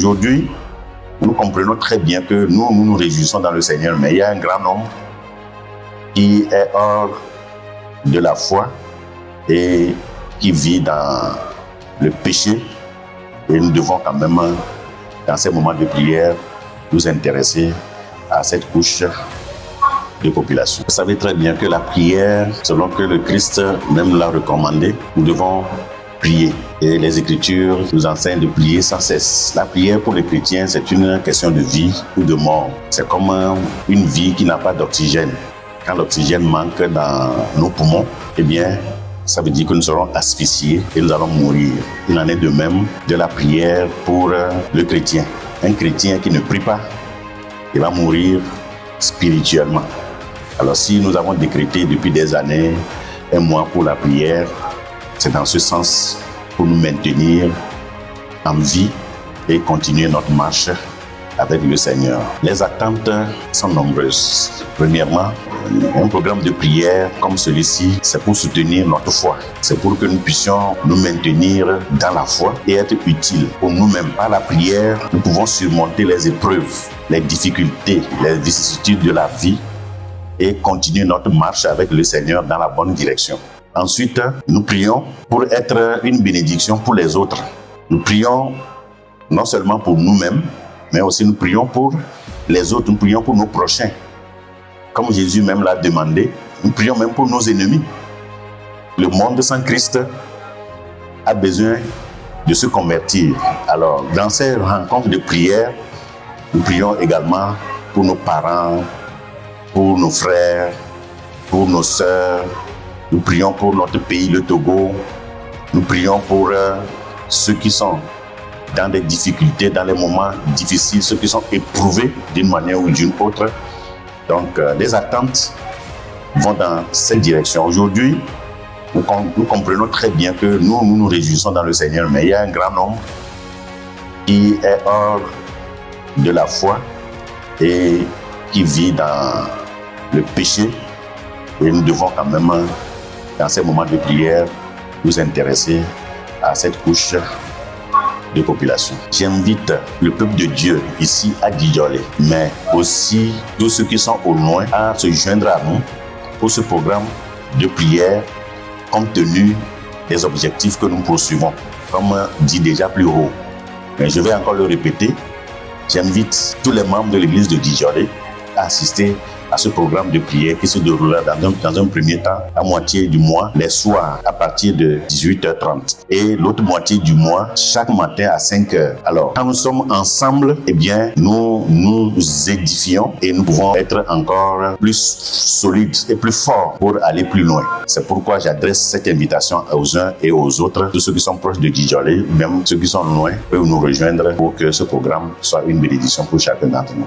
Aujourd'hui, nous comprenons très bien que nous réjouissons dans le Seigneur, mais il y a un grand nombre qui est hors de la foi et qui vit dans le péché. Et nous devons quand même, dans ces moments de prière, nous intéresser à cette couche de population. Vous savez très bien que la prière, selon que le Christ même l'a recommandé, nous devons prier. Et les Écritures nous enseignent de prier sans cesse. La prière pour les chrétiens, c'est une question de vie ou de mort. C'est comme une vie qui n'a pas d'oxygène. Quand l'oxygène manque dans nos poumons, eh bien, ça veut dire que nous serons asphyxiés et nous allons mourir. Il en est de même de la prière pour le chrétien. Un chrétien qui ne prie pas, il va mourir spirituellement. Alors si nous avons décrété depuis des années un mois pour la prière, c'est dans ce sens pour nous maintenir en vie et continuer notre marche avec le Seigneur. Les attentes sont nombreuses. Premièrement, un programme de prière comme celui-ci, c'est pour soutenir notre foi. C'est pour que nous puissions nous maintenir dans la foi et être utiles pour nous-mêmes. Par la prière, nous pouvons surmonter les épreuves, les difficultés, les vicissitudes de la vie et continuer notre marche avec le Seigneur dans la bonne direction. Ensuite, nous prions pour être une bénédiction pour les autres. Nous prions non seulement pour nous-mêmes, mais aussi nous prions pour les autres, nous prions pour nos prochains. Comme Jésus même l'a demandé, nous prions même pour nos ennemis. Le monde sans Christ a besoin de se convertir. Alors, dans ces rencontres de prière, nous prions également pour nos parents, pour nos frères, pour nos sœurs. Nous prions pour notre pays, le Togo. Nous prions pour ceux qui sont dans des difficultés, dans les moments difficiles, ceux qui sont éprouvés d'une manière ou d'une autre. Donc, les attentes vont dans cette direction. Aujourd'hui, nous comprenons très bien que nous réjouissons dans le Seigneur, mais il y a un grand nombre qui est hors de la foi et qui vit dans le péché. Et nous devons quand même, dans ces moments de prière, nous intéresser à cette couche de population. J'invite le peuple de Dieu ici à Djidjolé, mais aussi tous ceux qui sont au loin à se joindre à nous pour ce programme de prière compte tenu des objectifs que nous poursuivons, comme dit déjà plus haut. Mais je vais encore le répéter, j'invite tous les membres de l'église de Djidjolé à assister à ce programme de prière qui se déroulera dans un premier temps à moitié du mois, les soirs à partir de 18h30 et l'autre moitié du mois chaque matin à 5h. Alors, quand nous sommes ensemble, eh bien, nous nous édifions et nous pouvons être encore plus solides et plus forts pour aller plus loin. C'est pourquoi j'adresse cette invitation aux uns et aux autres, tous ceux qui sont proches de Djidjolé, même ceux qui sont loin, peuvent nous rejoindre pour que ce programme soit une bénédiction pour chacun d'entre nous.